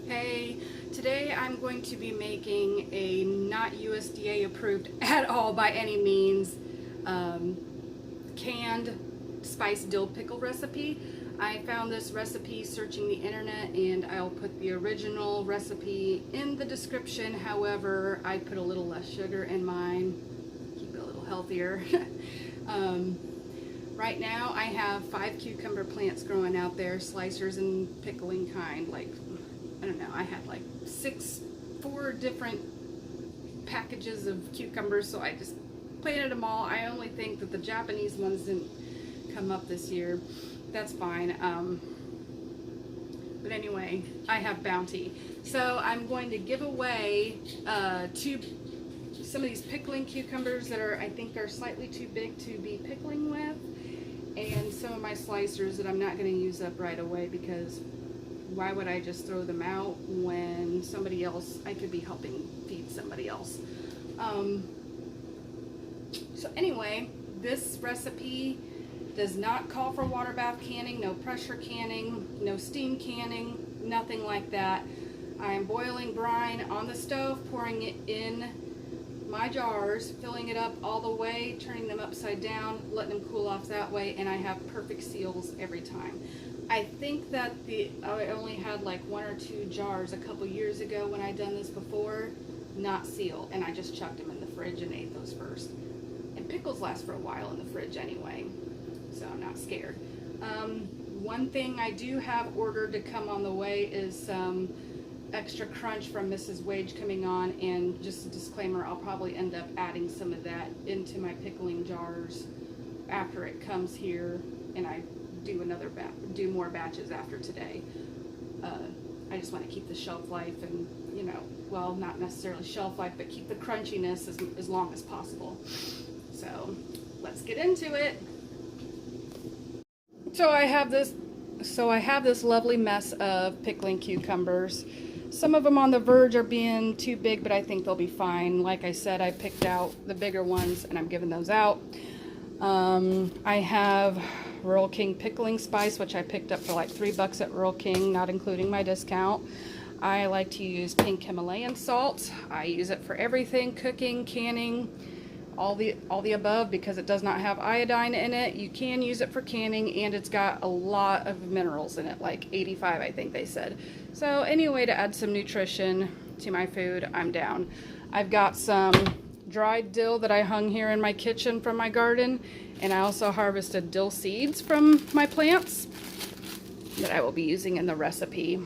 Hey, today I'm going to be making a not USDA approved at all by any means canned spiced dill pickle recipe. I found this recipe searching the internet, and I'll put the original recipe in the description. However, I put a little less sugar in mine, keep it a little healthier. Right now I have 5 cucumber plants growing out there, slicers and pickling kind. Like, I don't know, I had like 4 different packages of cucumbers, so I just planted them all. I only think that the Japanese ones didn't come up this year. That's fine. But anyway, I have bounty. So I'm going to give away some of these pickling cucumbers that I think are slightly too big to be pickling with, and some of my slicers that I'm not going to use up right away, because why would I just throw them out when somebody else, I could be helping feed somebody else. So anyway, this recipe does not call for water bath canning, no pressure canning, no steam canning, nothing like that. I am boiling brine on the stove, pouring it in my jars, filling it up all the way, turning them upside down, letting them cool off that way, and I have perfect seals every time. I think that I only had like 1 or 2 jars a couple years ago when I'd done this before, not sealed, and I just chucked them in the fridge and ate those first. And pickles last for a while in the fridge anyway, so I'm not scared. One thing I do have ordered to come on the way is some extra crunch from Mrs. Wage coming on, and just a disclaimer, I'll probably end up adding some of that into my pickling jars after it comes here, and I do more batches after today. I just want to keep the shelf life and, you know, well, not necessarily shelf life, but keep the crunchiness as long as possible. So let's get into it. So I have this lovely mess of pickling cucumbers. Some of them on the verge are being too big, but I think they'll be fine. Like I said, I picked out the bigger ones and I'm giving those out. I have Rural King pickling spice, which I picked up for like $3 at Rural King, not including my discount. I like to use pink Himalayan salt. I use it for everything, cooking, canning, all the above, because it does not have iodine in it. You can use it for canning, and it's got a lot of minerals in it, like 85 I think they said. So any way to add some nutrition to my food, I'm down. I've got some dried dill that I hung here in my kitchen from my garden, and I also harvested dill seeds from my plants that I will be using in the recipe.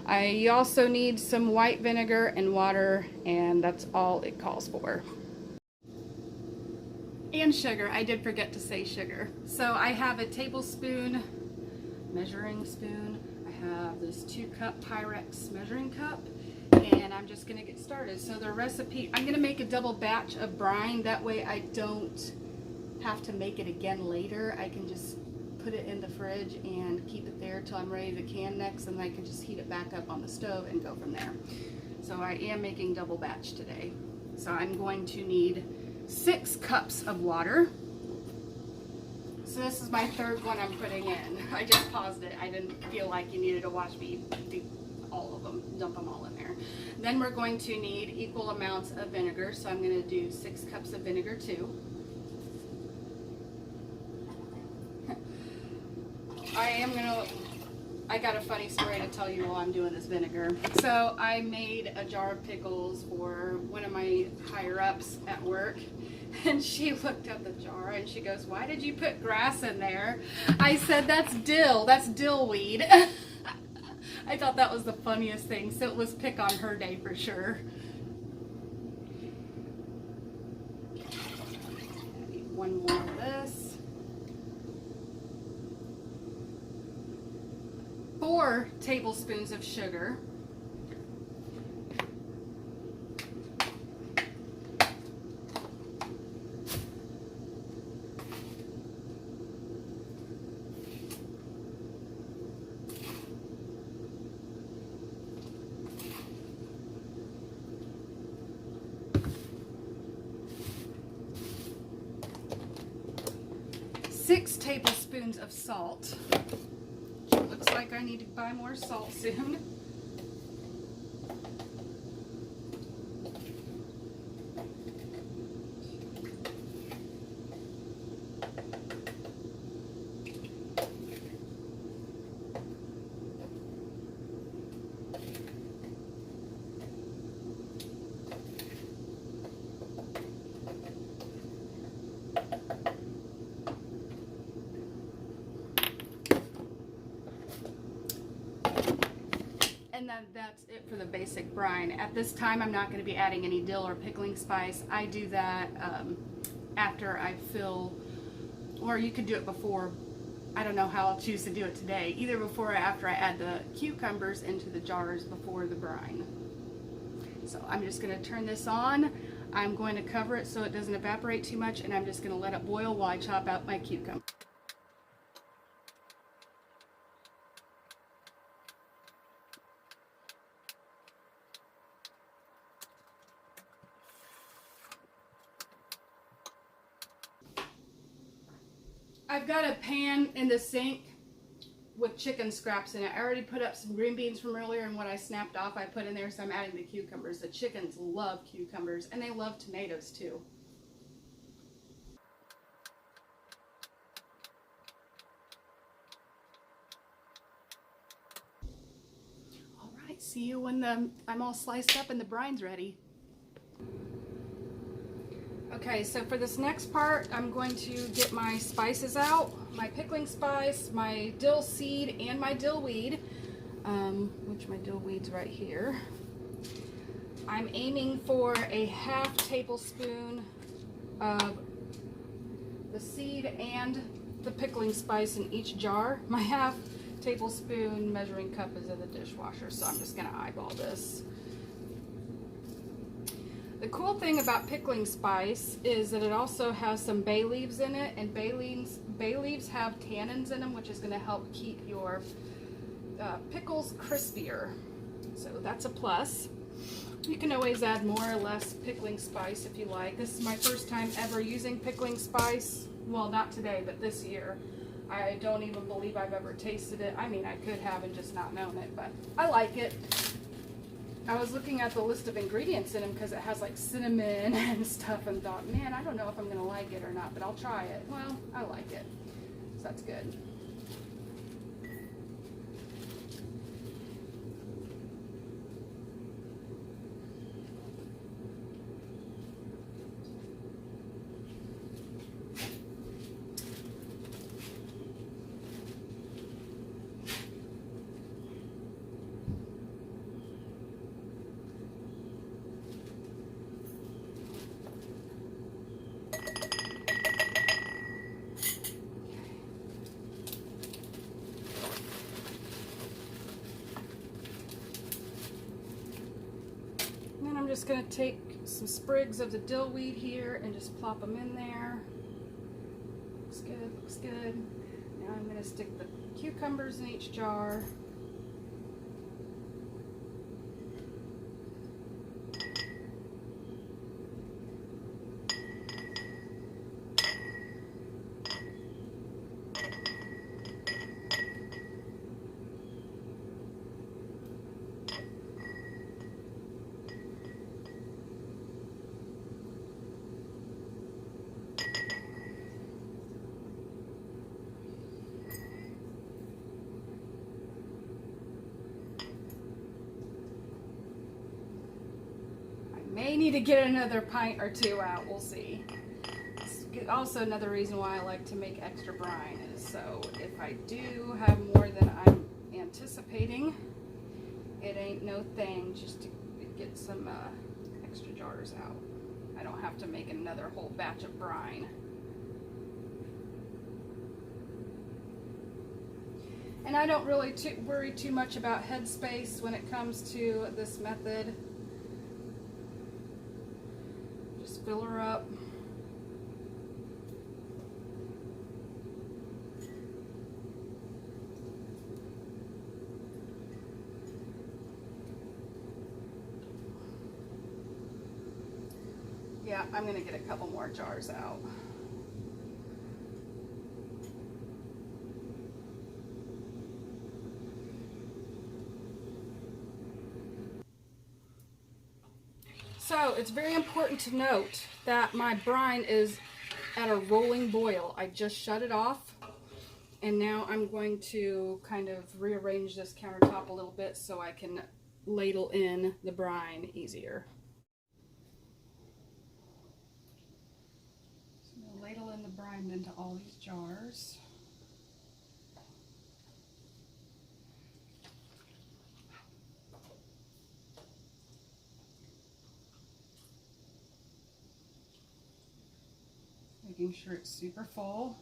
I also need some white vinegar and water, and that's all it calls for. And sugar. I did forget to say sugar. So I have a tablespoon measuring spoon. I have this 2-cup Pyrex measuring cup, and I'm just going to get started. So the recipe, I'm going to make a double batch of brine. That way I don't have to make it again later. I can just put it in the fridge and keep it there till I'm ready to can next, and I can just heat it back up on the stove and go from there. So I am making double batch today. So I'm going to need 6 cups of water. So this is my 3rd one I'm putting in. I just paused it. I didn't feel like you needed to watch me do all of them, dump them all in there. Then we're going to need equal amounts of vinegar. So I'm going to do 6 cups of vinegar too. I got a funny story to tell you while I'm doing this vinegar. So I made a jar of pickles for one of my higher ups at work, and she looked at the jar and she goes, "Why did you put grass in there?" I said, "That's dill, that's dill weed." I thought that was the funniest thing, so it was pick on her day for sure. I need 1 more of this. 4 tablespoons of sugar. Six tablespoons of salt. Looks like like I need to buy more salt soon. And then that's it for the basic brine. At this time, I'm not going to be adding any dill or pickling spice. I do that after I fill, or you could do it before. I don't know how I'll choose to do it today. Either before or after I add the cucumbers into the jars before the brine. So I'm just going to turn this on. I'm going to cover it so it doesn't evaporate too much, and I'm just going to let it boil while I chop out my cucumber. I've got a pan in the sink with chicken scraps in it. I already put up some green beans from earlier, and what I snapped off I put in there, so I'm adding the cucumbers. The chickens love cucumbers, and they love tomatoes too. All right, see you when I'm all sliced up and the brine's ready. Okay, so for this next part, I'm going to get my spices out, my pickling spice, my dill seed, and my dill weed, which my dill weed's right here. I'm aiming for a ½ tablespoon of the seed and the pickling spice in each jar. My ½ tablespoon measuring cup is in the dishwasher, so I'm just going to eyeball this. The cool thing about pickling spice is that it also has some bay leaves in it, and bay leaves have tannins in them, which is going to help keep your pickles crispier. So that's a plus. You can always add more or less pickling spice if you like. This is my first time ever using pickling spice. Well, not today, but this year. I don't even believe I've ever tasted it. I mean, I could have and just not known it, but I like it. I was looking at the list of ingredients in them because it has like cinnamon and stuff, and thought, man, I don't know if I'm going to like it or not, but I'll try it. Well, I like it, so that's good. I'm just going to take some sprigs of the dill weed here and just plop them in there. Looks good, looks good. Now I'm going to stick the cucumbers in each jar. May need to get another pint or two out, we'll see. It's also another reason why I like to make extra brine is so if I do have more than I'm anticipating, it ain't no thing just to get some extra jars out. I don't have to make another whole batch of brine. And I don't really worry too much about headspace when it comes to this method. Just fill her up. Yeah, I'm going to get a couple more jars out. So it's very important to note that my brine is at a rolling boil. I just shut it off, and now I'm going to kind of rearrange this countertop a little bit so I can ladle in the brine easier. So I'm going to ladle in the brine into all these jars. Making sure it's super full.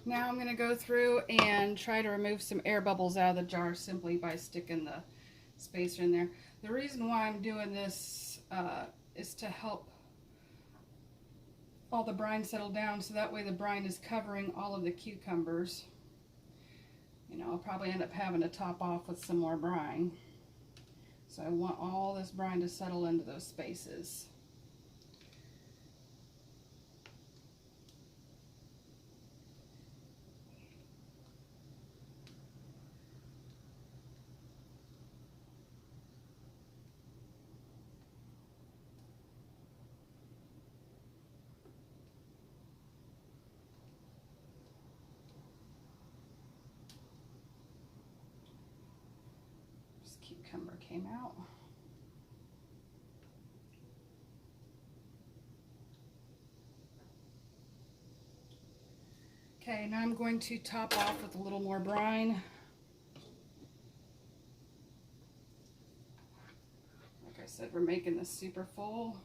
Now I'm going to go through and try to remove some air bubbles out of the jar simply by sticking the spacer in there. The reason why I'm doing this is to help all the brine settle down, so that way the brine is covering all of the cucumbers. You know, I'll probably end up having to top off with some more brine. So I want all this brine to settle into those spaces. Cucumber came out. Okay, now I'm going to top off with a little more brine. Like I said, we're making this super full.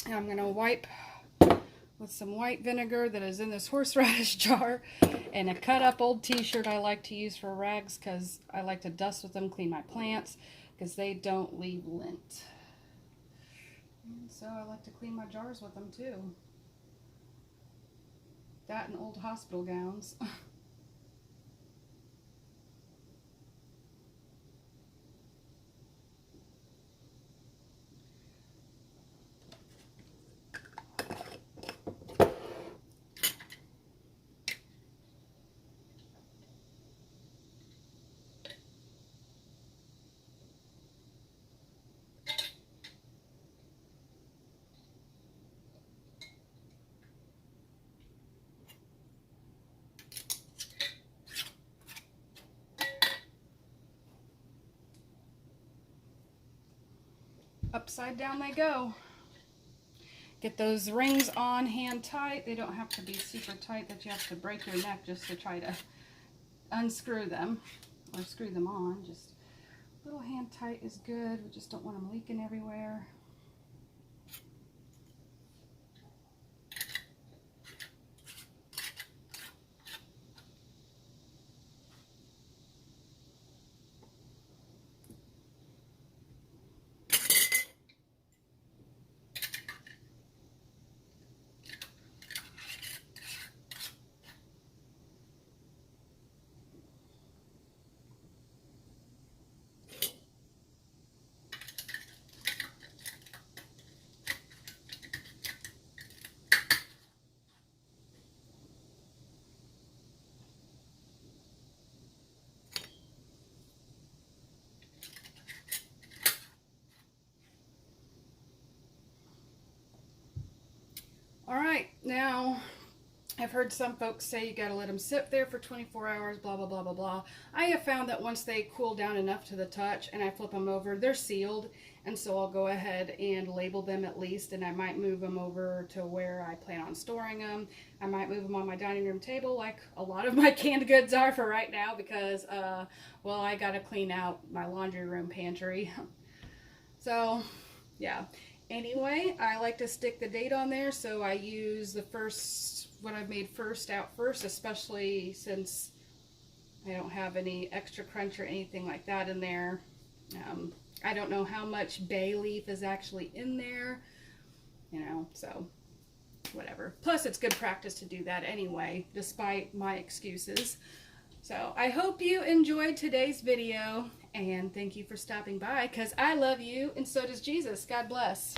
And I'm going to wipe with some white vinegar that is in this horseradish jar and a cut up old t-shirt I like to use for rags because I like to dust with them, clean my plants because they don't leave lint. And so I like to clean my jars with them too. That and old hospital gowns. Upside down they go. Get those rings on hand tight. They don't have to be super tight that you have to break your neck just to try to unscrew them or screw them on. Just a little hand tight is good. We just don't want them leaking everywhere. All right, now I've heard some folks say you got to let them sit there for 24 hours, blah, blah, blah, blah, blah. I have found that once they cool down enough to the touch and I flip them over, they're sealed. And so I'll go ahead and label them at least, and I might move them over to where I plan on storing them. I might move them on my dining room table like a lot of my canned goods are for right now because, well, I got to clean out my laundry room pantry. So, yeah. Anyway, I like to stick the date on there, so I use the first, what I've made first out first, especially since I don't have any extra crunch or anything like that in there. I don't know how much bay leaf is actually in there, you know, so whatever. Plus, it's good practice to do that anyway, despite my excuses. So I hope you enjoyed today's video, and thank you for stopping by, because I love you, and so does Jesus. God bless.